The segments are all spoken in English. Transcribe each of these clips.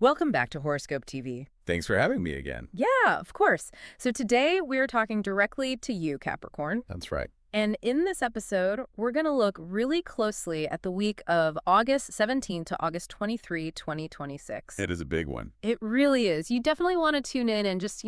Welcome back to Horoscope TV. Thanks for having me again. Yeah, of course. So today we're talking directly to you, Capricorn. That's right. And in this episode, we're going to look really closely at the week of August 17 to August 23, 2026. It is a big one. It really is. You definitely want to tune in and just,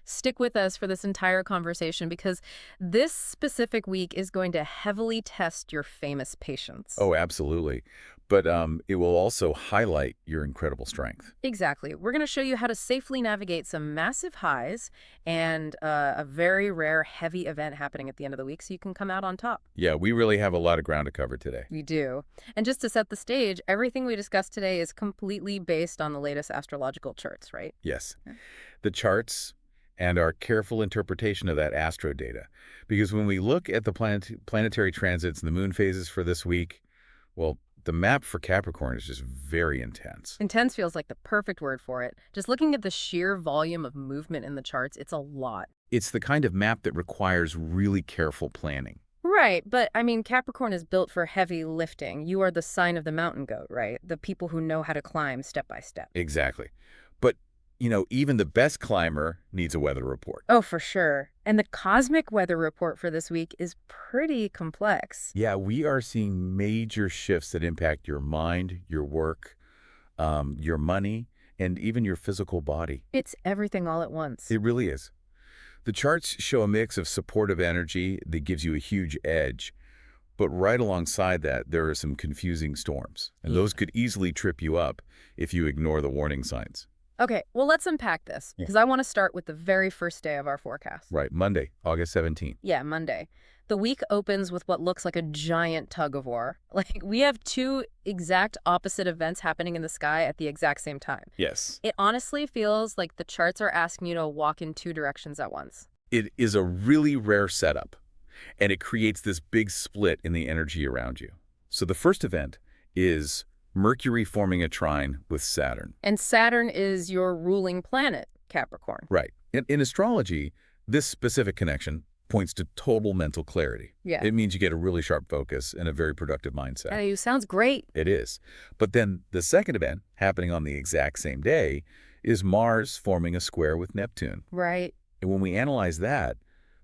stick with us for this entire conversation because this specific week is going to heavily test your famous patience. Oh, absolutely. But it will also highlight your incredible strength. Exactly. We're going to show you how to safely navigate some massive highs and a very rare heavy event happening at the end of the week so you can come out on top. Yeah, we really have a lot of ground to cover today. We do. And just to set the stage, everything we discussed today is completely based on the latest astrological charts, right? Yes. The charts and our careful interpretation of that astro data. Because when we look at the planetary transits and the moon phases for this week, well, the map for Capricorn is just very intense. Intense feels like the perfect word for it. Just looking at the sheer volume of movement in the charts, it's a lot. It's the kind of map that requires really careful planning. Right, but I mean, Capricorn is built for heavy lifting. You are the sign of the mountain goat, right? The people who know how to climb step by step. Exactly. But even the best climber needs a weather report. Oh, for sure. And the cosmic weather report for this week is pretty complex. Yeah, we are seeing major shifts that impact your mind, your work, your money, and even your physical body. It's everything all at once. It really is. The charts show a mix of supportive energy that gives you a huge edge. But right alongside that, there are some confusing storms. And those could easily trip you up if you ignore the warning signs. Okay, well, let's unpack this, because I want to start with the very first day of our forecast. Right, Monday, August 17th. Yeah, Monday. The week opens with what looks like a giant tug of war. Like, we have two exact opposite events happening in the sky at the exact same time. Yes. It honestly feels like the charts are asking you to walk in two directions at once. It is a really rare setup, and it creates this big split in the energy around you. So the first event is Mercury forming a trine with Saturn. And Saturn is your ruling planet, Capricorn. Right. In astrology, this specific connection points to total mental clarity. Yeah. It means you get a really sharp focus and a very productive mindset. Hey, sounds great. It is. But then the second event, happening on the exact same day, is Mars forming a square with Neptune. Right. And when we analyze that,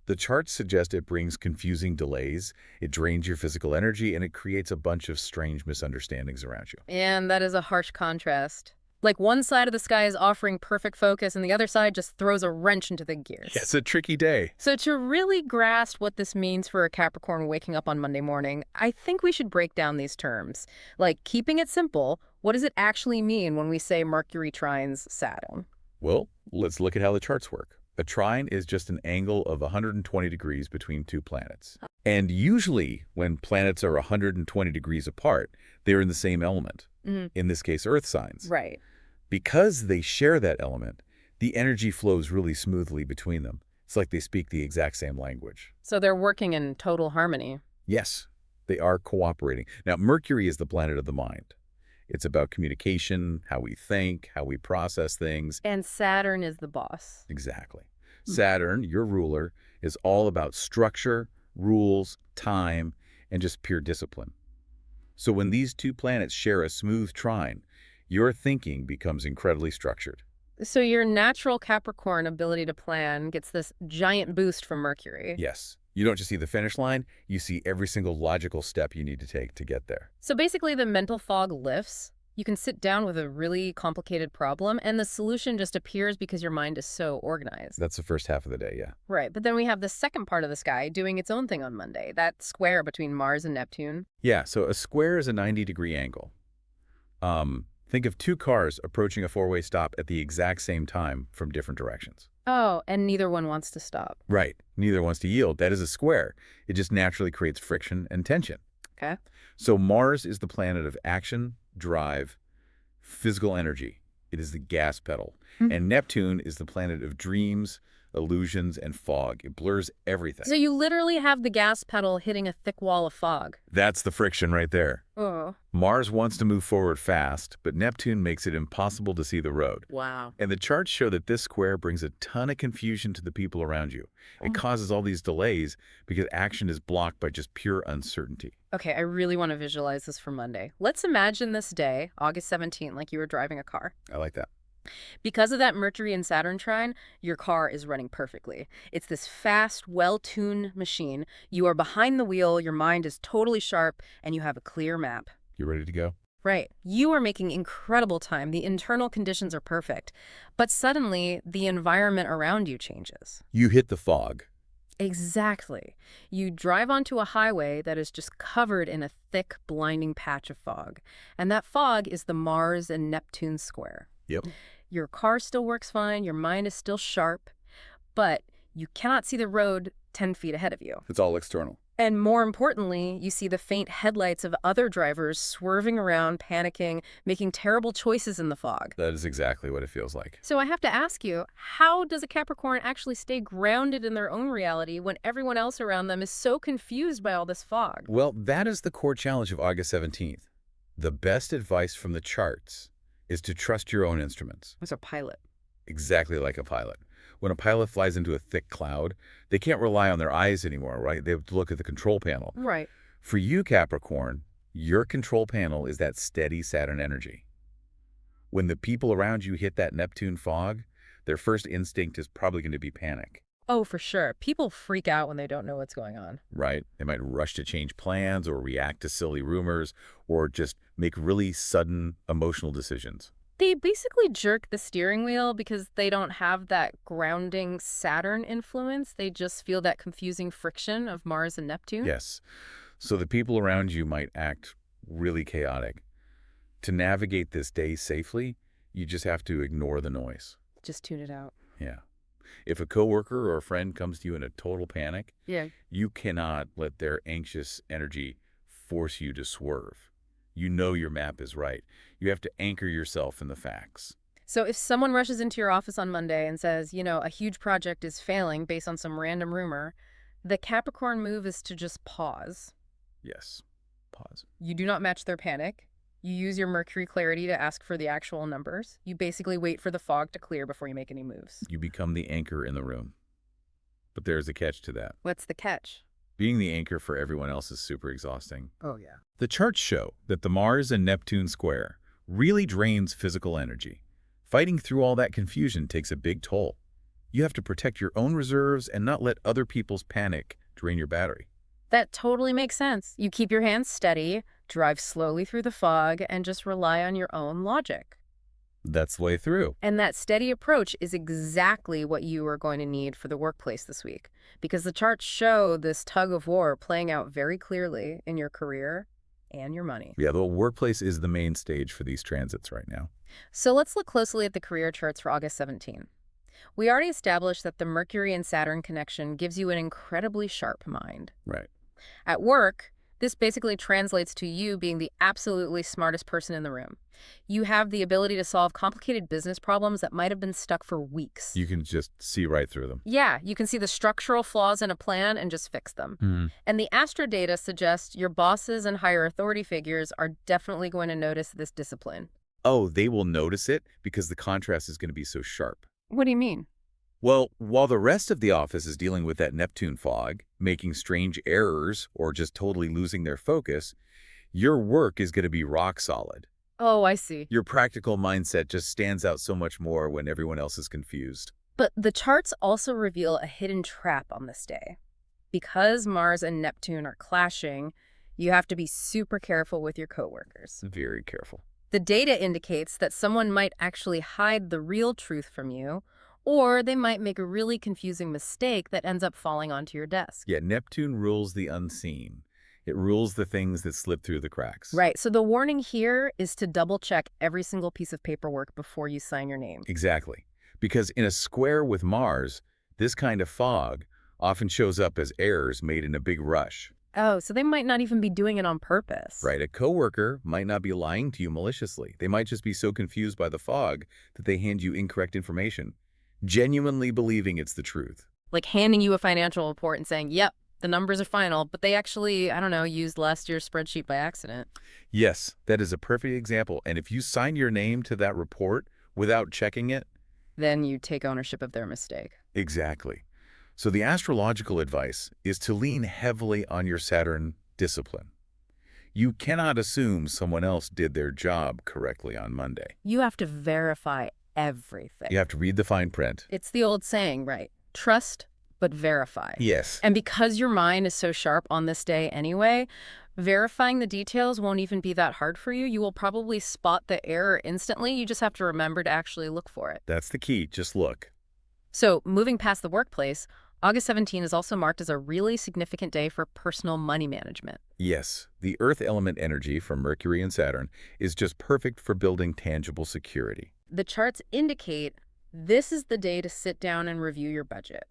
the charts suggest it brings confusing delays, it drains your physical energy, and it creates a bunch of strange misunderstandings around you. And that is a harsh contrast. Like one side of the sky is offering perfect focus and the other side just throws a wrench into the gears. It's a tricky day. So to really grasp what this means for a Capricorn waking up on Monday morning, I think we should break down these terms. Like, keeping it simple, what does it actually mean when we say Mercury trines Saturn? Well, let's look at how the charts work. A trine is just an angle of 120 degrees between two planets. And usually, when planets are 120 degrees apart, they're in the same element. In this case, Earth signs. Right. Because they share that element, the energy flows really smoothly between them. It's like they speak the exact same language. So they're working in total harmony. Yes, they are cooperating. Now, Mercury is the planet of the mind. It's about communication, how we think, how we process things. And Saturn is the boss. Exactly. Saturn, your ruler, is all about structure, rules, time, and just pure discipline. So when these two planets share a smooth trine, your thinking becomes incredibly structured. So your natural Capricorn ability to plan gets this giant boost from Mercury. Yes. You don't just see the finish line, you see every single logical step you need to take to get there. So basically the mental fog lifts. You can sit down with a really complicated problem and the solution just appears because your mind is so organized. That's the first half of the day, yeah. Right, but then we have the second part of the sky doing its own thing on Monday, that square between Mars and Neptune. Yeah, so a square is a 90-degree angle. Think of two cars approaching a four-way stop at the exact same time from different directions. Oh, and neither one wants to stop. Right. Neither wants to yield. That is a square. It just naturally creates friction and tension. Okay. So Mars is the planet of action, drive, physical energy. It is the gas pedal. And Neptune is the planet of dreams, illusions, and fog. It blurs everything. So you literally have the gas pedal hitting a thick wall of fog. That's the friction right there. Oh. Mars wants to move forward fast, but Neptune makes it impossible to see the road. Wow. And the charts show that this square brings a ton of confusion to the people around you. It causes all these delays because action is blocked by just pure uncertainty. Okay, I really want to visualize this for Monday. Let's imagine this day, August 17th, like you were driving a car. I like that. Because of that Mercury and Saturn trine, your car is running perfectly. It's this fast, well-tuned machine. You are behind the wheel, your mind is totally sharp, and you have a clear map. You ready to go? Right. You are making incredible time. The internal conditions are perfect. But suddenly, the environment around you changes. You hit the fog. Exactly. You drive onto a highway that is just covered in a thick, blinding patch of fog. And that fog is the Mars and Neptune square. Yep. Your car still works fine, your mind is still sharp, but you cannot see the road 10 feet ahead of you. It's all external. And more importantly, you see the faint headlights of other drivers swerving around, panicking, making terrible choices in the fog. That is exactly what it feels like. So I have to ask you, how does a Capricorn actually stay grounded in their own reality when everyone else around them is so confused by all this fog? Well, that is the core challenge of August 17th. The best advice from the charts is to trust your own instruments. As a pilot. Exactly like a pilot. When a pilot flies into a thick cloud, they can't rely on their eyes anymore, right? They have to look at the control panel. Right. For you, Capricorn, your control panel is that steady Saturn energy. When the people around you hit that Neptune fog, their first instinct is probably going to be panic. Oh, for sure. People freak out when they don't know what's going on. Right? They might rush to change plans or react to silly rumors or just make really sudden emotional decisions. They basically jerk the steering wheel because they don't have that grounding Saturn influence. They just feel that confusing friction of Mars and Neptune. Yes. So the people around you might act really chaotic. To navigate this day safely, you just have to ignore the noise. Just tune it out. Yeah. If a coworker or a friend comes to you in a total panic, Yeah. you cannot let their anxious energy force you to swerve. You know your map is right. You have to anchor yourself in the facts. So if someone rushes into your office on Monday and says, you know, a huge project is failing based on some random rumor, the Capricorn move is to just pause. Yes. Pause. You do not match their panic. You use your Mercury clarity to ask for the actual numbers. You basically wait for the fog to clear before you make any moves. You become the anchor in the room. But there's a catch to that. What's the catch? Being the anchor for everyone else is super exhausting. Oh, yeah. The charts show that the Mars and Neptune square really drains physical energy. Fighting through all that confusion takes a big toll. You have to protect your own reserves and not let other people's panic drain your battery. That totally makes sense. You keep your hands steady, drive slowly through the fog, and just rely on your own logic. That's the way through. And that steady approach is exactly what you are going to need for the workplace this week, because the charts show this tug of war playing out very clearly in your career and your money. Yeah, the workplace is the main stage for these transits right now. So let's look closely at the career charts for August 17. We already established that the Mercury and Saturn connection gives you an incredibly sharp mind. Right. At work, this basically translates to you being the absolutely smartest person in the room. You have the ability to solve complicated business problems that might have been stuck for weeks. You can just see right through them. Yeah, you can see the structural flaws in a plan and just fix them. And the astro data suggests your bosses and higher authority figures are definitely going to notice this discipline. Oh, they will notice it because the contrast is going to be so sharp. What do you mean? Well, while the rest of the office is dealing with that Neptune fog, making strange errors, or just totally losing their focus, your work is going to be rock solid. Oh, I see. Your practical mindset just stands out so much more when everyone else is confused. But the charts also reveal a hidden trap on this day. Because Mars and Neptune are clashing, you have to be super careful with your coworkers. Very careful. The data indicates that someone might actually hide the real truth from you, or they might make a really confusing mistake that ends up falling onto your desk. Yeah, Neptune rules the unseen. It rules the things that slip through the cracks. Right, so the warning here is to double-check every single piece of paperwork before you sign your name. Exactly. Because in a square with Mars, this kind of fog often shows up as errors made in a big rush. Oh, so they might not even be doing it on purpose. Right, a coworker might not be lying to you maliciously. They might just be so confused by the fog that they hand you incorrect information. genuinely believing it's the truth. Like handing you a financial report and saying, yep, the numbers are final, but they actually, I don't know, used last year's spreadsheet by accident. Yes, that is a perfect example. And if you sign your name to that report without checking it, Then you take ownership of their mistake. exactly. So the astrological advice is to lean heavily on your Saturn discipline. You cannot assume someone else did their job correctly on Monday. You have to verify everything. You have to read the fine print. It's the old saying, right? Trust, but verify. Yes. And because your mind is so sharp on this day anyway, verifying the details won't even be that hard for you. You will probably spot the error instantly. You just have to remember to actually look for it. That's the key. Just look. So moving past the workplace, August 17 is also marked as a really significant day for personal money management. Yes, the earth element energy from Mercury and Saturn is just perfect for building tangible security. The charts indicate this is the day to sit down and review your budget.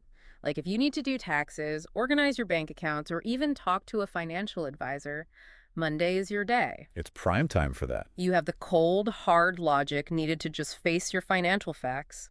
Like if you need to do taxes, organize your bank accounts, or even talk to a financial advisor, Monday is your day. It's prime time for that. You have the cold, hard logic needed to just face your financial facts.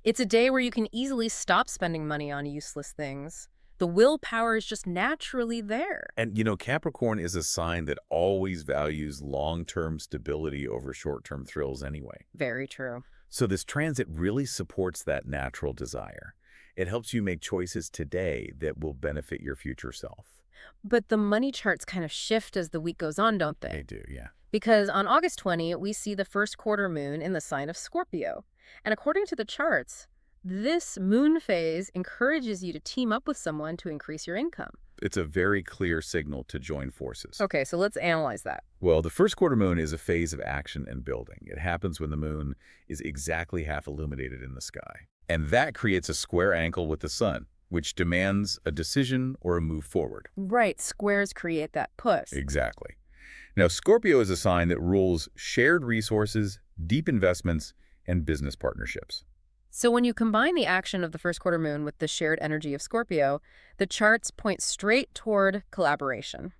It's a day where you can easily stop spending money on useless things. The willpower is just naturally there. And, Capricorn is a sign that always values long-term stability over short-term thrills anyway. Very true. So this transit really supports that natural desire. It helps you make choices today that will benefit your future self. But the money charts kind of shift as the week goes on, don't they? They do, yeah. Because on August 20, we see the first quarter moon in the sign of Scorpio. And according to the charts, this moon phase encourages you to team up with someone to increase your income. It's a very clear signal to join forces. Okay, so let's analyze that. Well, the first quarter moon is a phase of action and building. It happens when the moon is exactly half illuminated in the sky. And that creates a square angle with the sun, which demands a decision or a move forward. Right, squares create that push. Exactly. Now, Scorpio is a sign that rules shared resources, deep investments, and business partnerships. So when you combine the action of the first quarter moon with the shared energy of Scorpio, the charts point straight toward collaboration.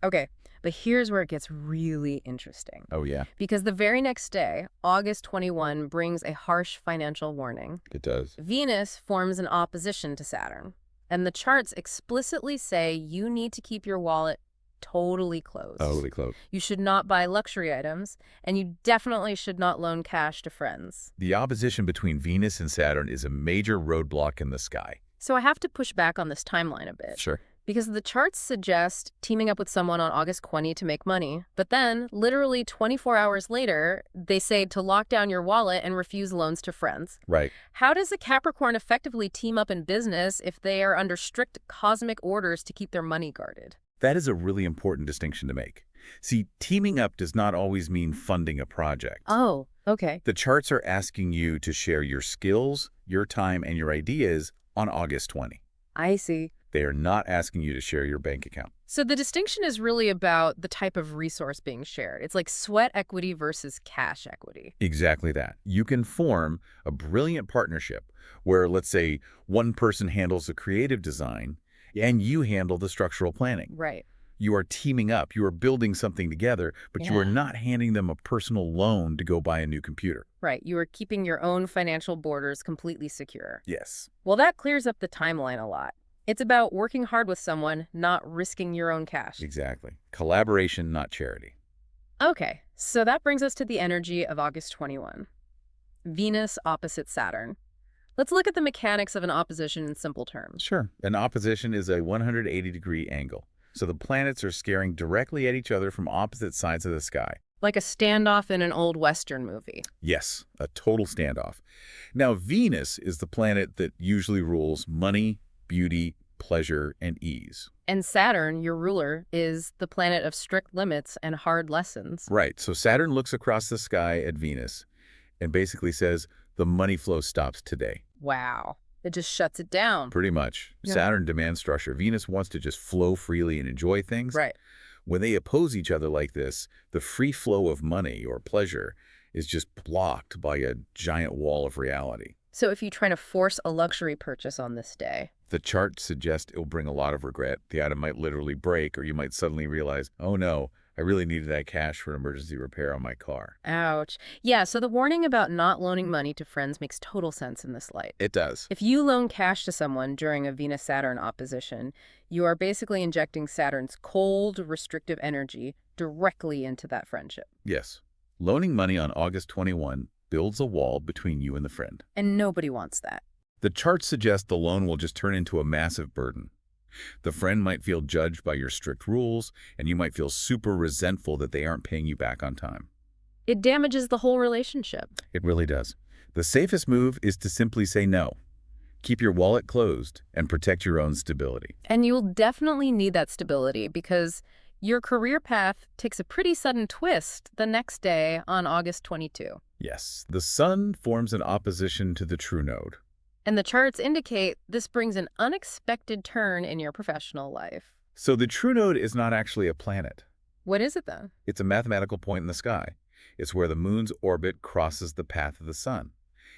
Okay, but here's where it gets really interesting. Oh, yeah, Because the very next day, August 21, brings a harsh financial warning. it does. Venus forms an opposition to Saturn, and the charts explicitly say you need to keep your wallet totally closed. Totally close. You should not buy luxury items, and you definitely should not loan cash to friends. The opposition between Venus and Saturn is a major roadblock in the sky. So I have to push back on this timeline a bit. Sure. Because the charts suggest teaming up with someone on August 20 to make money, but then, literally 24 hours later, they say to lock down your wallet and refuse loans to friends. Right. How does a Capricorn effectively team up in business if they are under strict cosmic orders to keep their money guarded? That is a really important distinction to make. See, teaming up does not always mean funding a project. Oh, okay. The charts are asking you to share your skills, your time, and your ideas on August 20. I see. They are not asking you to share your bank account. So the distinction is really about the type of resource being shared. It's like sweat equity versus cash equity. Exactly that. You can form a brilliant partnership where, let's say, one person handles the creative design and you handle the structural planning. Right. You are teaming up. You are building something together, but you are Yeah. not handing them a personal loan to go buy a new computer. Right. You are keeping your own financial borders completely secure. Yes. Well, that clears up the timeline a lot. It's about working hard with someone, not risking your own cash. Exactly. Collaboration, not charity. Okay, so that brings us to the energy of August 21. Venus opposite Saturn. Let's look at the mechanics of an opposition in simple terms. Sure. An opposition is a 180-degree angle. So the planets are staring directly at each other from opposite sides of the sky. Like a standoff in an old Western movie. Yes, a total standoff. Now, Venus is the planet that usually rules money, beauty, pleasure, and ease. And Saturn, your ruler, is the planet of strict limits and hard lessons. Right. So Saturn looks across the sky at Venus and basically says, the money flow stops today. Wow. It just shuts it down. Pretty much. Yeah. Saturn demands structure. Venus wants to just flow freely and enjoy things. Right. When they oppose each other like this, the free flow of money or pleasure is just blocked by a giant wall of reality. So if you try to force a luxury purchase on this day, The chart suggests it will bring a lot of regret. The item might literally break, or you might suddenly realize, oh no, I really needed that cash for an emergency repair on my car. Ouch. Yeah, so the warning about not loaning money to friends makes total sense in this light. It does. If you loan cash to someone during a Venus-Saturn opposition, you are basically injecting Saturn's cold, restrictive energy directly into that friendship. Yes. Loaning money on August 21 builds a wall between you and the friend. And nobody wants that. The charts suggest the loan will just turn into a massive burden. The friend might feel judged by your strict rules, and you might feel super resentful that they aren't paying you back on time. It damages the whole relationship. It really does. The safest move is to simply say no. Keep your wallet closed and protect your own stability. And you'll definitely need that stability because your career path takes a pretty sudden twist the next day on August 22. Yes, the sun forms an opposition to the true node. And the charts indicate this brings an unexpected turn in your professional life. So the true node is not actually a planet. What is it then? It's a mathematical point in the sky. It's where the moon's orbit crosses the path of the sun.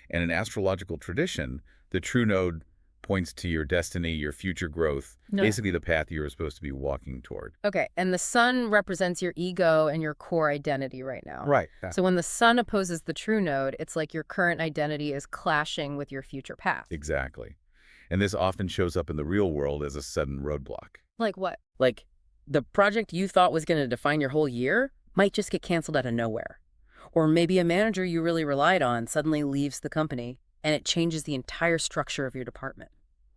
And in astrological tradition, the true node points to your destiny, your future growth, No. basically the path you're supposed to be walking toward. Okay, and the sun represents your ego and your core identity right now. Right. So when the sun opposes the true node, it's like your current identity is clashing with your future path. Exactly. And this often shows up in the real world as a sudden roadblock. Like what? Like the project you thought was going to define your whole year might just get canceled out of nowhere. Or maybe a manager you really relied on suddenly leaves the company and it changes the entire structure of your department.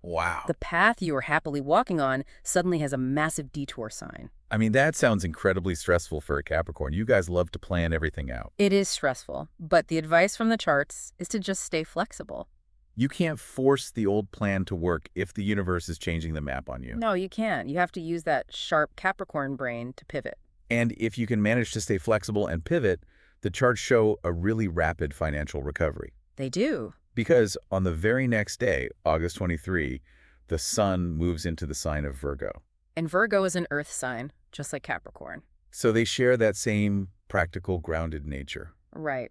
Wow. The path you were happily walking on suddenly has a massive detour sign. I mean, that sounds incredibly stressful for a Capricorn. You guys love to plan everything out. It is stressful, but the advice from the charts is to just stay flexible. You can't force the old plan to work if the universe is changing the map on you. No, you can't. You have to use that sharp Capricorn brain to pivot. And if you can manage to stay flexible and pivot, the charts show a really rapid financial recovery. They do. Because on the very next day, August 23, the sun moves into the sign of Virgo. And Virgo is an earth sign, just like Capricorn. So they share that same practical, grounded nature. Right.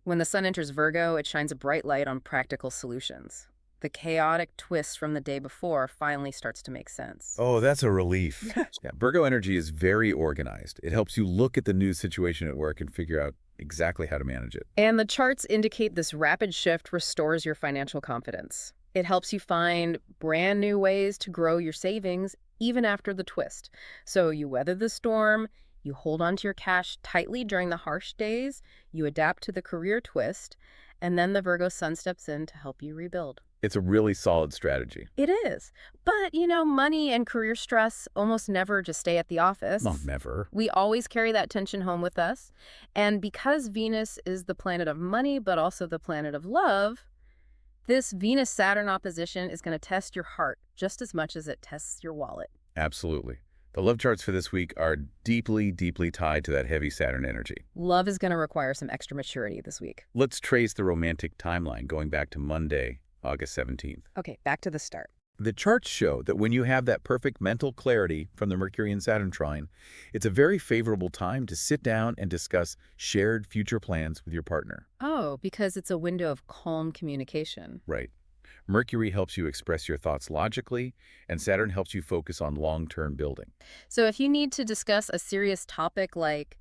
When the sun enters Virgo, it shines a bright light on practical solutions. The chaotic twist from the day before finally starts to make sense. Oh, that's a relief. Yeah, Virgo energy is very organized. It helps you look at the new situation at work and figure out exactly how to manage it. And the charts indicate this rapid shift restores your financial confidence. It helps you find brand new ways to grow your savings even after the twist. So you weather the storm, you hold on to your cash tightly during the harsh days, you adapt to the career twist, and then the Virgo sun steps in to help you rebuild. It's a really solid strategy. It is. But, money and career stress almost never just stay at the office. No, never. We always carry that tension home with us. And because Venus is the planet of money, but also the planet of love, this Venus-Saturn opposition is going to test your heart just as much as it tests your wallet. Absolutely. The love charts for this week are deeply, deeply tied to that heavy Saturn energy. Love is going to require some extra maturity this week. Let's trace the romantic timeline going back to Monday, August 17th. Okay, back to the start. The charts show that when you have that perfect mental clarity from the Mercury and Saturn trine, it's a very favorable time to sit down and discuss shared future plans with your partner. Oh, because it's a window of calm communication. Right. Mercury helps you express your thoughts logically, and Saturn helps you focus on long-term building. So if you need to discuss a serious topic like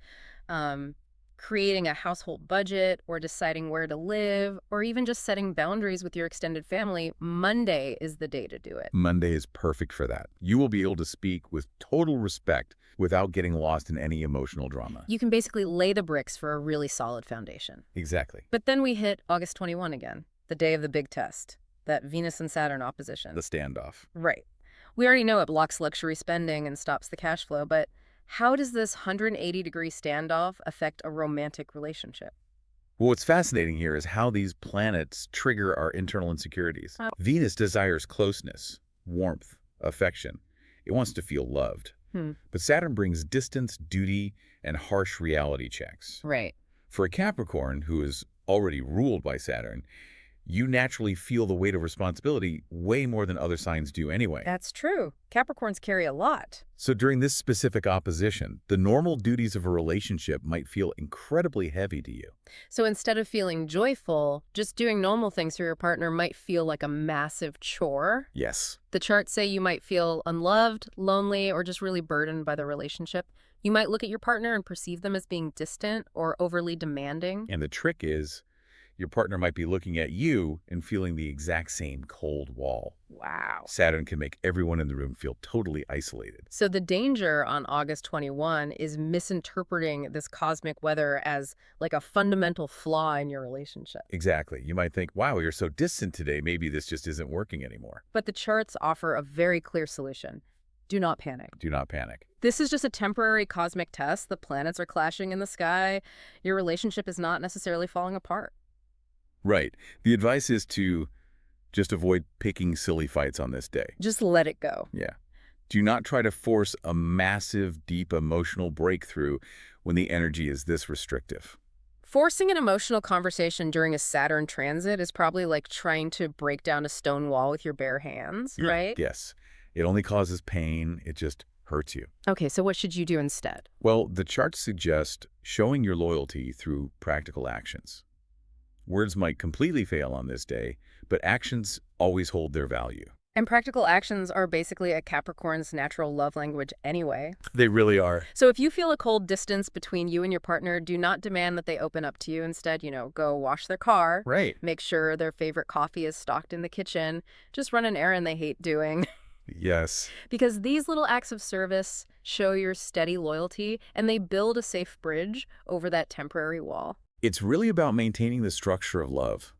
creating a household budget or deciding where to live or even just setting boundaries with your extended family, Monday is the day to do it. Monday is perfect for that. You will be able to speak with total respect without getting lost in any emotional drama. You can basically lay the bricks for a really solid foundation. Exactly. But then we hit August 21 again, the day of the big test, that Venus and Saturn opposition. The standoff. Right. We already know it blocks luxury spending and stops the cash flow, but how does this 180-degree standoff affect a romantic relationship? Well, what's fascinating here is how these planets trigger our internal insecurities. Venus desires closeness, warmth, affection. It wants to feel loved. But Saturn brings distance, duty, and harsh reality checks. Right. For a Capricorn who is already ruled by Saturn, You naturally feel the weight of responsibility way more than other signs do anyway. That's true. Capricorns carry a lot. So during this specific opposition, the normal duties of a relationship might feel incredibly heavy to you. So instead of feeling joyful, just doing normal things for your partner might feel like a massive chore. Yes. The charts say you might feel unloved, lonely, or just really burdened by the relationship. You might look at your partner and perceive them as being distant or overly demanding. And the trick is, your partner might be looking at you and feeling the exact same cold wall. Wow. Saturn can make everyone in the room feel totally isolated. So the danger on August 21 is misinterpreting this cosmic weather as like a fundamental flaw in your relationship. Exactly. You might think, wow, you're so distant today. Maybe this just isn't working anymore. But the charts offer a very clear solution. Do not panic. Do not panic. This is just a temporary cosmic test. The planets are clashing in the sky. Your relationship is not necessarily falling apart. Right. The advice is to just avoid picking silly fights on this day. Just let it go. Yeah. Do not try to force a massive, deep emotional breakthrough when the energy is this restrictive. Forcing an emotional conversation during a Saturn transit is probably like trying to break down a stone wall with your bare hands, right? Yes. It only causes pain. It just hurts you. Okay, so what should you do instead? Well, the charts suggest showing your loyalty through practical actions. Words might completely fail on this day, but actions always hold their value. And practical actions are basically a Capricorn's natural love language anyway. They really are. So if you feel a cold distance between you and your partner, do not demand that they open up to you. Instead, go wash their car. Right. Make sure their favorite coffee is stocked in the kitchen. Just run an errand they hate doing. Yes. Because these little acts of service show your steady loyalty, and they build a safe bridge over that temporary wall. It's really about maintaining the structure of love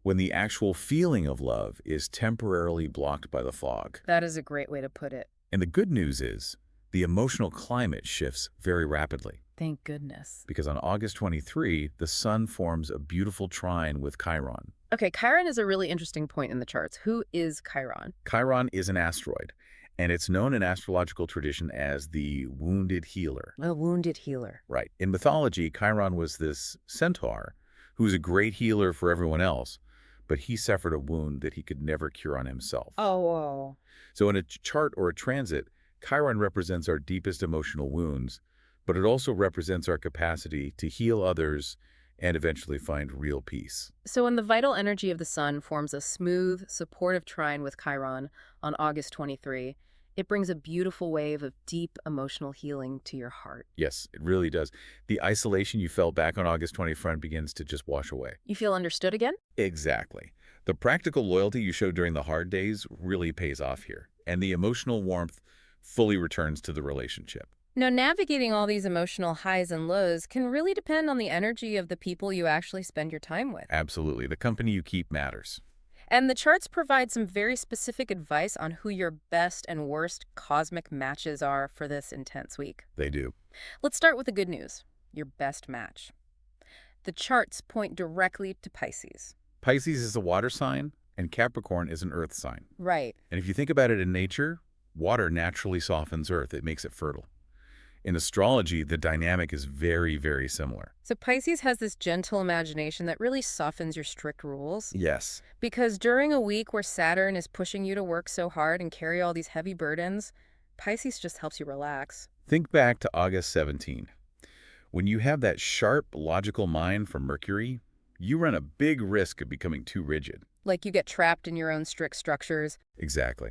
when the actual feeling of love is temporarily blocked by the fog. That is a great way to put it. And the good news is the emotional climate shifts very rapidly. Thank goodness. Because on August 23, the sun forms a beautiful trine with Chiron. Okay, Chiron is a really interesting point in the charts. Who is Chiron? Chiron is an asteroid, and it's known in astrological tradition as the wounded healer. A wounded healer. Right. In mythology, Chiron was this centaur who was a great healer for everyone else, but he suffered a wound that he could never cure on himself. Oh, whoa. So in a chart or a transit, Chiron represents our deepest emotional wounds, but it also represents our capacity to heal others and eventually find real peace. So when the vital energy of the sun forms a smooth, supportive trine with Chiron on August 23, it brings a beautiful wave of deep emotional healing to your heart. Yes, it really does. The isolation you felt back on August 21st begins to just wash away. You feel understood again? Exactly. The practical loyalty you showed during the hard days really pays off here, and the emotional warmth fully returns to the relationship. Now, navigating all these emotional highs and lows can really depend on the energy of the people you actually spend your time with. Absolutely. The company you keep matters. And the charts provide some very specific advice on who your best and worst cosmic matches are for this intense week. They do. Let's start with the good news, your best match. The charts point directly to Pisces. Pisces is a water sign, and Capricorn is an earth sign. Right. And if you think about it in nature, water naturally softens earth. It makes it fertile. In astrology, the dynamic is very, very similar. So Pisces has this gentle imagination that really softens your strict rules. Yes. Because during a week where Saturn is pushing you to work so hard and carry all these heavy burdens, Pisces just helps you relax. Think back to August 17. When you have that sharp, logical mind from Mercury, you run a big risk of becoming too rigid. Like you get trapped in your own strict structures. Exactly.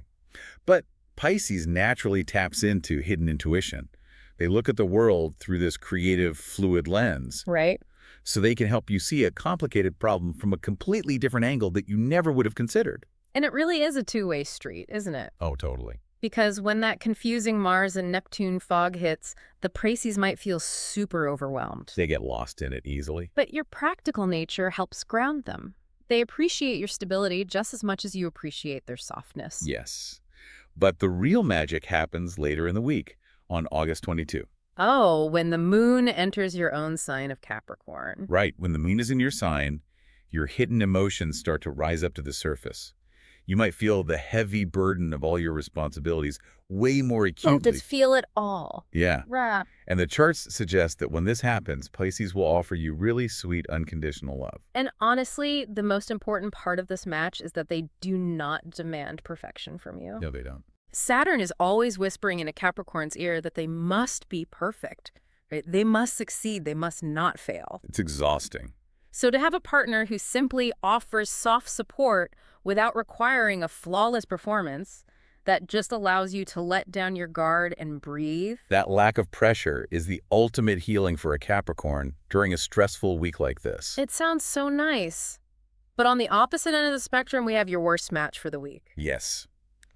But Pisces naturally taps into hidden intuition. They look at the world through this creative, fluid lens. Right. So they can help you see a complicated problem from a completely different angle that you never would have considered. And it really is a two-way street, isn't it? Oh, totally. Because when that confusing Mars and Neptune fog hits, the Pisces might feel super overwhelmed. They get lost in it easily. But your practical nature helps ground them. They appreciate your stability just as much as you appreciate their softness. Yes. But the real magic happens later in the week, on August 22. Oh, when the moon enters your own sign of Capricorn. Right. When the moon is in your sign, your hidden emotions start to rise up to the surface. You might feel the heavy burden of all your responsibilities way more acutely. Just feel it all. Yeah. Right. And the charts suggest that when this happens, Pisces will offer you really sweet, unconditional love. And honestly, the most important part of this match is that they do not demand perfection from you. No, they don't. Saturn is always whispering in a Capricorn's ear that they must be perfect, right? They must succeed. They must not fail. It's exhausting. So to have a partner who simply offers soft support without requiring a flawless performance, that just allows you to let down your guard and breathe. That lack of pressure is the ultimate healing for a Capricorn during a stressful week like this. It sounds so nice. But on the opposite end of the spectrum, we have your worst match for the week. Yes.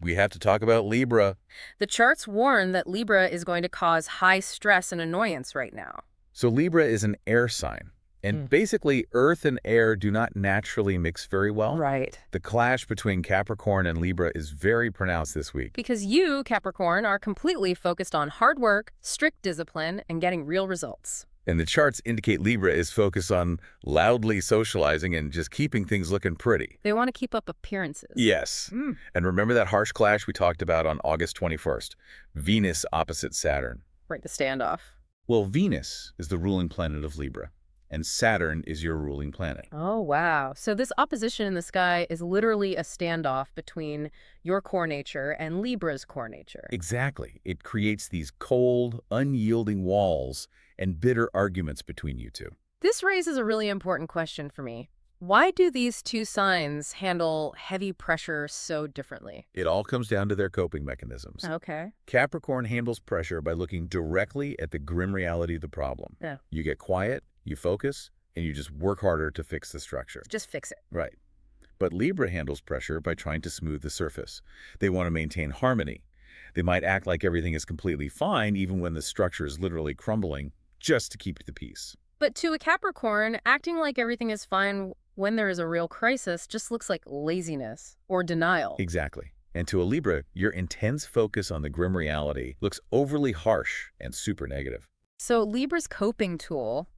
We have to talk about Libra. The charts warn that Libra is going to cause high stress and annoyance right now. So Libra is an air sign. And basically, Earth and air do not naturally mix very well. Right. The clash between Capricorn and Libra is very pronounced this week. Because you, Capricorn, are completely focused on hard work, strict discipline, and getting real results. And the charts indicate Libra is focused on loudly socializing and just keeping things looking pretty. They want to keep up appearances. Yes. And remember that harsh clash we talked about on August 21st? Venus opposite Saturn. Right, the standoff. Well, Venus is the ruling planet of Libra, and Saturn is your ruling planet. Oh, wow. So this opposition in the sky is literally a standoff between your core nature and Libra's core nature. Exactly. It creates these cold, unyielding walls and bitter arguments between you two. This raises a really important question for me. Why do these two signs handle heavy pressure so differently? It all comes down to their coping mechanisms. Okay. Capricorn handles pressure by looking directly at the grim reality of the problem. Yeah. You get quiet, you focus, and you just work harder to fix the structure. Just fix it. Right. But Libra handles pressure by trying to smooth the surface. They want to maintain harmony. They might act like everything is completely fine even when the structure is literally crumbling, just to keep the peace. But to a Capricorn, acting like everything is fine when there is a real crisis just looks like laziness or denial. Exactly. And to a Libra, your intense focus on the grim reality looks overly harsh and super negative. So Libra's coping tool,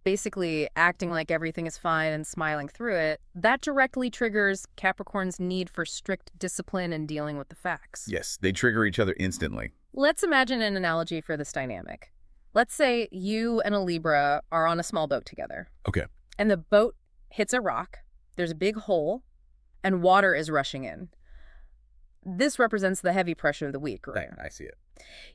basically acting like everything is fine and smiling through it, that directly triggers Capricorn's need for strict discipline and dealing with the facts. Yes, they trigger each other instantly. Let's imagine an analogy for this dynamic. Let's say you and a Libra are on a small boat together. Okay. And the boat hits a rock, there's a big hole, and water is rushing in. This represents the heavy pressure of the week, right? I see it.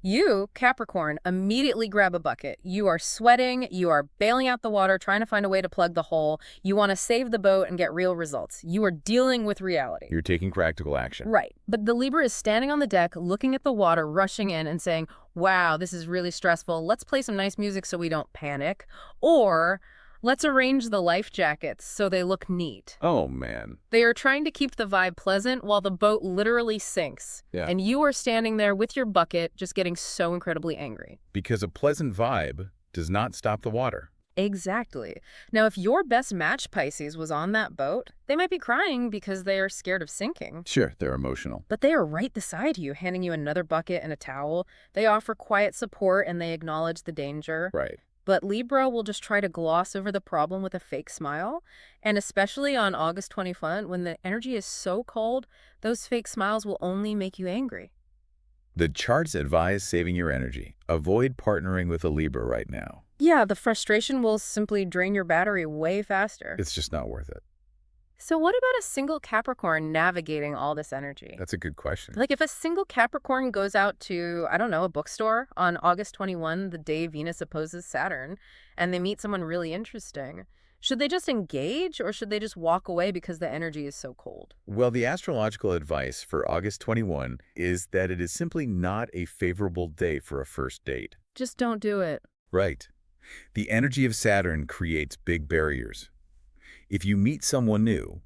You, Capricorn, immediately grab a bucket. You are sweating, you are bailing out the water, trying to find a way to plug the hole. You want to save the boat and get real results. You are dealing with reality. You're taking practical action. Right. But the Libra is standing on the deck, looking at the water rushing in and saying, wow, this is really stressful. Let's play some nice music so we don't panic. Or let's arrange the life jackets so they look neat. Oh, man. They are trying to keep the vibe pleasant while the boat literally sinks. Yeah. And you are standing there with your bucket just getting so incredibly angry. Because a pleasant vibe does not stop the water. Exactly. Now, if your best match Pisces was on that boat, they might be crying because they are scared of sinking. Sure, they're emotional. But they are right beside you, handing you another bucket and a towel. They offer quiet support and they acknowledge the danger. Right. But Libra will just try to gloss over the problem with a fake smile. And especially on August 21st, when the energy is so cold, those fake smiles will only make you angry. The charts advise saving your energy. Avoid partnering with a Libra right now. Yeah, the frustration will simply drain your battery way faster. It's just not worth it. So what about a single Capricorn navigating all this energy? That's a good question. Like if a single Capricorn goes out to, I don't know, a bookstore on August 21, the day Venus opposes Saturn, and they meet someone really interesting, should they just engage or should they just walk away because the energy is so cold? Well, the astrological advice for August 21 is that it is simply not a favorable day for a first date. Just don't do it. Right. The energy of Saturn creates big barriers. If you meet someone new,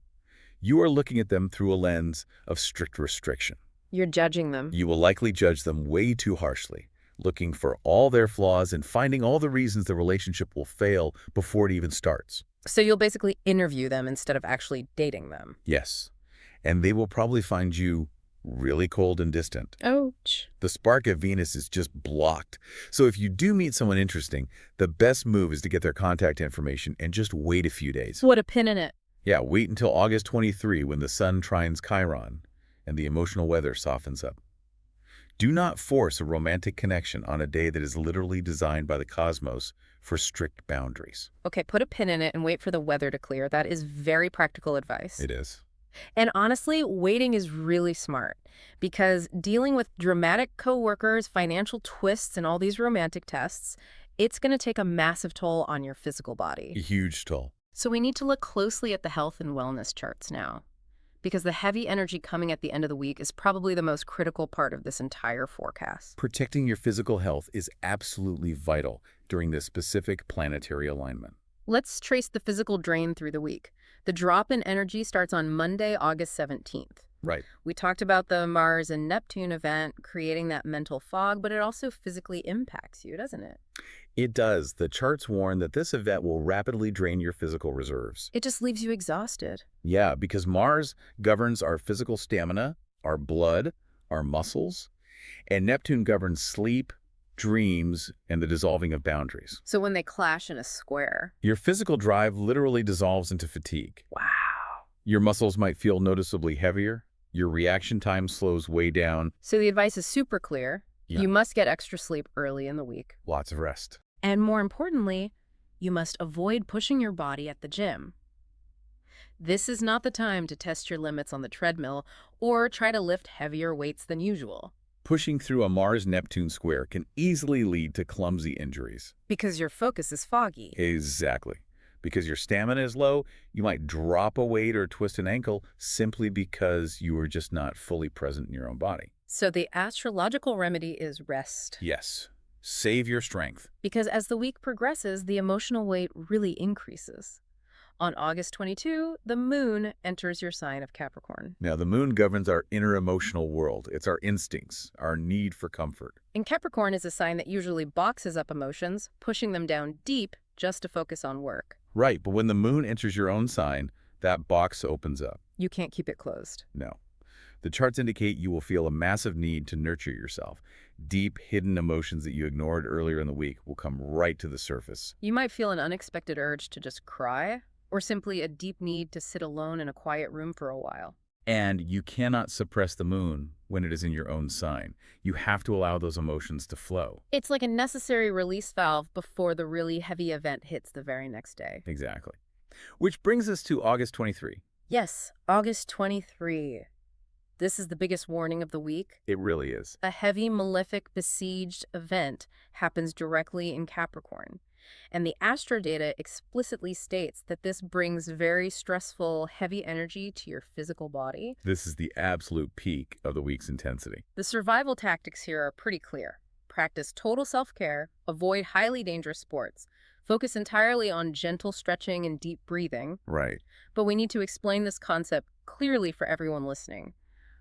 you are looking at them through a lens of strict restriction. You're judging them. You will likely judge them way too harshly, looking for all their flaws and finding all the reasons the relationship will fail before it even starts. So you'll basically interview them instead of actually dating them. Yes. And they will probably find you really cold and distant. Ouch. The spark of Venus is just blocked. So if you do meet someone interesting, the best move is to get their contact information and just wait a few days. Put a pin in it. Yeah, wait until August 23 when the sun trines Chiron and the emotional weather softens up. Do not force a romantic connection on a day that is literally designed by the cosmos for strict boundaries. Okay, put a pin in it and wait for the weather to clear. That is very practical advice. It is. And honestly, waiting is really smart because dealing with dramatic coworkers, financial twists, and all these romantic tests, it's going to take a massive toll on your physical A body. huge toll. So we need to look closely at the health and wellness charts now, because the heavy energy coming at the end of the week is probably the most critical part of this entire forecast. Protecting your physical health is absolutely vital during this specific planetary alignment. Let's trace the physical drain through the week. The drop in energy starts on Monday, August 17th. Right. We talked about the Mars and Neptune event creating that mental fog, but it also physically impacts you, doesn't it? It does. The charts warn that this event will rapidly drain your physical reserves. It just leaves you exhausted. Yeah, because Mars governs our physical stamina, our blood, our muscles, and Neptune governs sleep, dreams, and the dissolving of boundaries. So when they clash in a square, Your physical drive literally dissolves into fatigue. wow. Your muscles might feel noticeably heavier. Your reaction time slows way down. So the advice is super clear. Yeah. You must get extra sleep early in the week. Lots of rest. And more importantly, you must avoid pushing your body at the gym. This is not the time to test your limits on the treadmill or try to lift heavier weights than usual, Pushing through a Mars-Neptune square can easily lead to clumsy injuries. because your focus is foggy. Exactly. Because your stamina is low, you might drop a weight or twist an ankle simply because you are just not fully present in your own body. So the astrological remedy is rest. Yes, save your strength. Because as the week progresses, the emotional weight really increases. On August 22, the moon enters your sign of Capricorn. Now, the moon governs our inner emotional world. It's our instincts, our need for comfort. And Capricorn is a sign that usually boxes up emotions, pushing them down deep just to focus on work. Right, but when the moon enters your own sign, that box opens up. You can't keep it closed. No. The charts indicate you will feel a massive need to nurture yourself. Deep, hidden emotions that you ignored earlier in the week will come right to the surface. You might feel an unexpected urge to just cry, or simply a deep need to sit alone in a quiet room for a while. And you cannot suppress the moon when it is in your own sign. You have to allow those emotions to flow. It's like a necessary release valve before the really heavy event hits the very next day. Exactly. Which brings us to August 23. Yes, August 23. This is the biggest warning of the week. It really is. A heavy, malefic, besieged event happens directly in Capricorn. And the astro data explicitly states that this brings very stressful, heavy energy to your physical body. This is the absolute peak of the week's intensity. The survival tactics here are pretty clear. Practice total self-care, avoid highly dangerous sports, focus entirely on gentle stretching and deep breathing. Right. But we need to explain this concept clearly for everyone listening.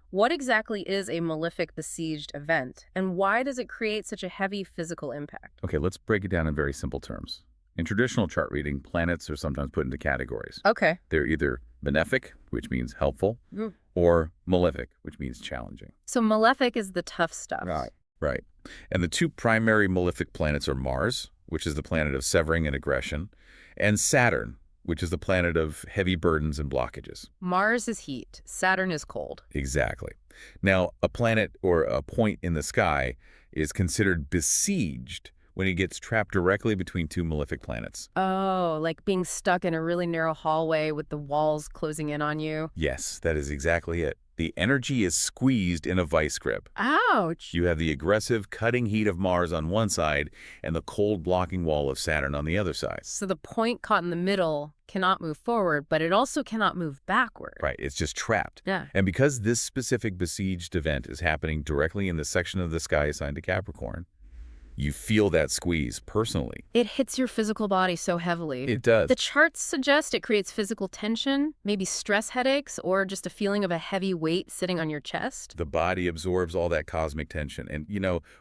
What exactly is a malefic besieged event, and why does it create such a heavy physical impact? Okay, let's break it down in very simple terms. In traditional chart reading, planets are sometimes put into categories. Okay. They're either benefic, which means helpful, or malefic, which means challenging. So malefic is the tough stuff. Right. And the two primary malefic planets are Mars, which is the planet of severing and aggression, and Saturn, which is the planet of heavy burdens and blockages. Mars is heat, Saturn is cold. Exactly. Now, a planet or a point in the sky is considered besieged when it gets trapped directly between two malefic planets. Oh, like being stuck in a really narrow hallway with the walls closing in on you. Yes, that is exactly it. The energy is squeezed in a vice grip. Ouch! You have the aggressive, cutting heat of Mars on one side and the cold, blocking wall of Saturn on the other side. So the point caught in the middle cannot move forward, but it also cannot move backward. Right, it's just trapped. Yeah. And because this specific besieged event is happening directly in the section of the sky assigned to Capricorn, you feel that squeeze personally. It hits your physical body so heavily. It does. The charts suggest it creates physical tension, maybe stress headaches, or just a feeling of a heavy weight sitting on your chest. The body absorbs all that cosmic tension. And,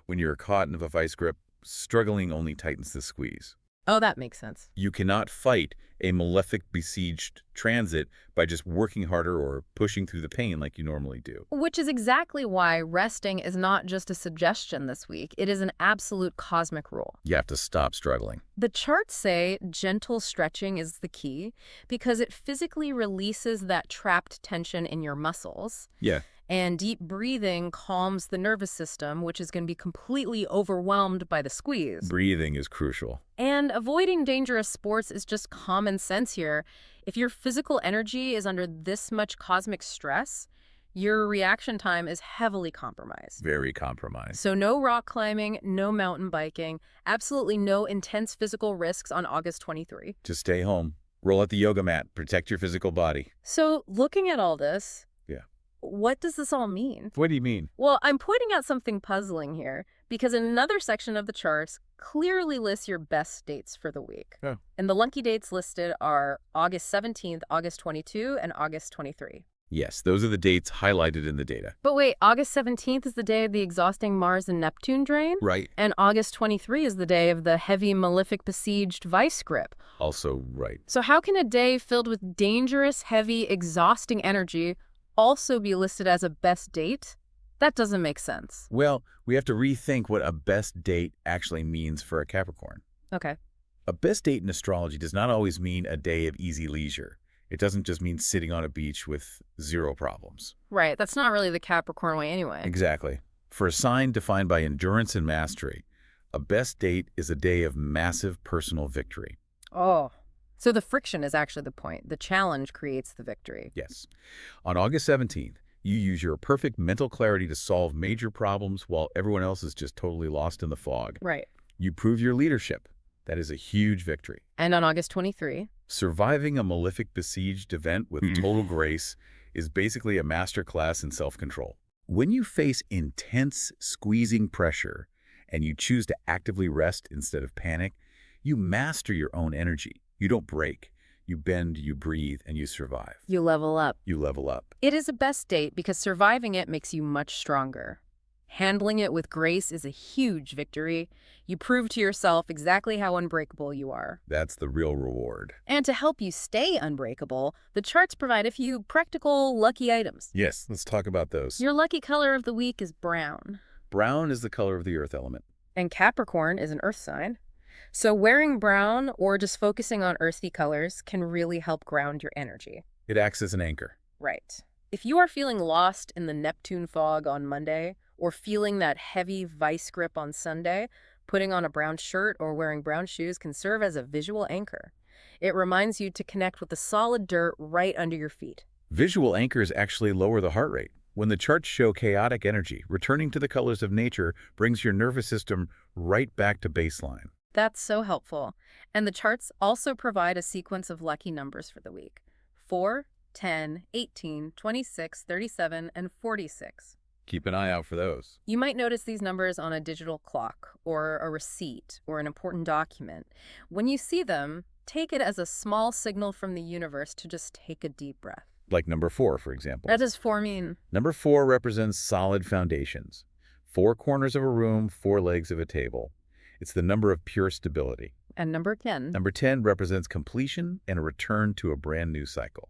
when you're caught in a vice grip, struggling only tightens the squeeze. Oh, that makes sense. You cannot fight a malefic besieged transit by just working harder or pushing through the pain like you normally do. Which is exactly why resting is not just a suggestion this week. It is an absolute cosmic rule. You have to stop struggling. The charts say gentle stretching is the key because it physically releases that trapped tension in your muscles. Yeah. And deep breathing calms the nervous system, which is going to be completely overwhelmed by the squeeze. Breathing is crucial. And avoiding dangerous sports is just common sense here. If your physical energy is under this much cosmic stress, your reaction time is heavily compromised. Very compromised. So no rock climbing, no mountain biking, absolutely no intense physical risks on August 23. Just stay home. Roll out the yoga mat. Protect your physical body. So looking at all this, Yeah. what does this all mean? What do you mean? Well, I'm pointing out something puzzling here because another section of the charts clearly lists your best dates for the week. Oh. And the lucky dates listed are August 17th, August 22, and August 23. Yes, those are the dates highlighted in the data. But wait, August 17th is the day of the exhausting Mars and Neptune drain? Right. And August 23 is the day of the heavy malefic besieged vice grip. Also right. So how can a day filled with dangerous, heavy, exhausting energy also be listed as a best date? That doesn't make sense. Well, we have to rethink what a best date actually means for a Capricorn. Okay. A best date in astrology does not always mean a day of easy leisure. It doesn't just mean sitting on a beach with zero problems. Right, that's not really the Capricorn way anyway. Exactly. For a sign defined by endurance and mastery, a best date is a day of massive personal victory. Oh. So the friction is actually the point. The challenge creates the victory. Yes. On August 17th, you use your perfect mental clarity to solve major problems while everyone else is just totally lost in the fog. Right. You prove your leadership. That is a huge victory. And on August 23? Surviving a malefic besieged event with total grace is basically a masterclass in self-control. When you face intense, squeezing pressure and you choose to actively rest instead of panic, you master your own energy. You don't break. You bend, you breathe, and you survive. You level up. You level up. It is a best date because surviving it makes you much stronger. Handling it with grace is a huge victory. You prove to yourself exactly how unbreakable you are. That's the real reward. And to help you stay unbreakable, the charts provide a few practical lucky items. Yes, let's talk about those. Your lucky color of the week is brown. Brown is the color of the earth element. And Capricorn is an earth sign. So wearing brown or just focusing on earthy colors can really help ground your energy. It acts as an anchor. Right. If you are feeling lost in the Neptune fog on Monday, or feeling that heavy vice grip on Sunday, putting on a brown shirt or wearing brown shoes can serve as a visual anchor. It reminds you to connect with the solid dirt right under your feet. Visual anchors actually lower the heart rate. When the charts show chaotic energy, returning to the colors of nature brings your nervous system right back to baseline. That's so helpful. And the charts also provide a sequence of lucky numbers for the week. 4, 10, 18, 26, 37, and 46. Keep an eye out for those. You might notice these numbers on a digital clock or a receipt or an important document. When you see them, take it as a small signal from the universe to just take a deep breath. Like number 4, for example. What does 4 mean? Number 4 represents solid foundations. 4 corners of a room, 4 legs of a table. It's the number of pure stability. And number 10? Number 10 represents completion and a return to a brand new cycle.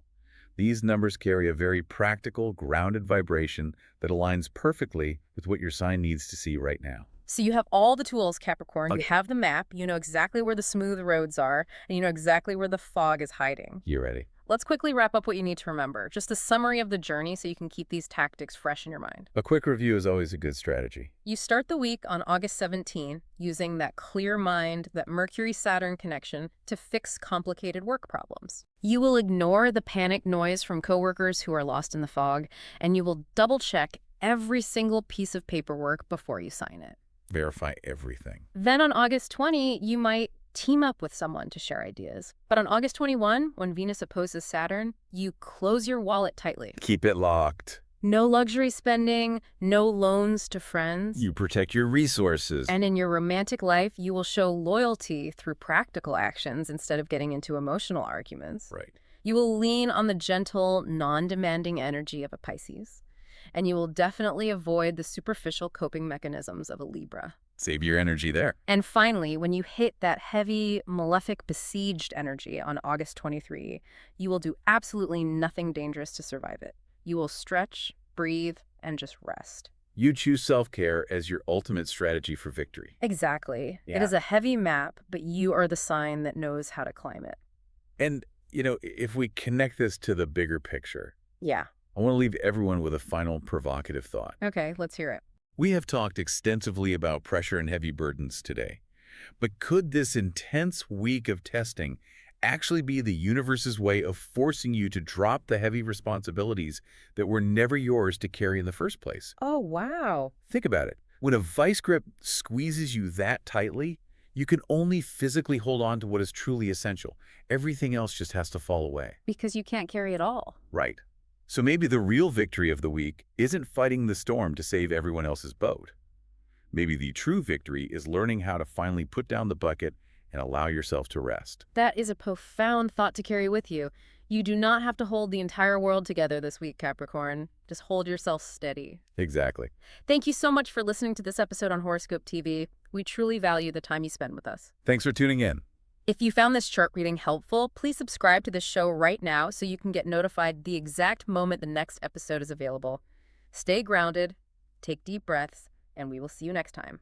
These numbers carry a very practical, grounded vibration that aligns perfectly with what your sign needs to see right now. So you have all the tools, Capricorn. Okay. You have the map, you know exactly where the smooth roads are, and you know exactly where the fog is hiding. You ready? Let's quickly wrap up what you need to remember. Just a summary of the journey so you can keep these tactics fresh in your mind. A quick review is always a good strategy. You start the week on August 17 using that clear mind, that Mercury-Saturn connection to fix complicated work problems. You will ignore the panic noise from coworkers who are lost in the fog, and you will double-check every single piece of paperwork before you sign it. Verify everything. Then on August 20, you might team up with someone to share ideas. But on August 21, when Venus opposes Saturn, you close your wallet tightly. Keep it locked. No luxury spending, no loans to friends. You protect your resources. And in your romantic life, you will show loyalty through practical actions instead of getting into emotional arguments. Right. You will lean on the gentle, non-demanding energy of a Pisces. and you will definitely avoid the superficial coping mechanisms of a Libra. Save your energy there. And finally, when you hit that heavy, malefic, besieged energy on August 23, you will do absolutely nothing dangerous to survive it. You will stretch, breathe, and just rest. You choose self-care as your ultimate strategy for victory. Exactly. It Yeah. is a heavy map, but you are the sign that knows how to climb it. And, if we connect this to the bigger picture, Yeah. I want to leave everyone with a final provocative thought. Okay, let's hear it. We have talked extensively about pressure and heavy burdens today, but could this intense week of testing actually be the universe's way of forcing you to drop the heavy responsibilities that were never yours to carry in the first place? Oh, wow. Think about it. When a vice grip squeezes you that tightly, you can only physically hold on to what is truly essential. Everything else just has to fall away. Because you can't carry it all. Right. So maybe the real victory of the week isn't fighting the storm to save everyone else's boat. Maybe the true victory is learning how to finally put down the bucket and allow yourself to rest. That is a profound thought to carry with you. You do not have to hold the entire world together this week, Capricorn. Just hold yourself steady. Exactly. Thank you so much for listening to this episode on Horoscope TV. We truly value the time you spend with us. Thanks for tuning in. If you found this chart reading helpful, please subscribe to this show right now so you can get notified the exact moment the next episode is available. Stay grounded, take deep breaths, and we will see you next time.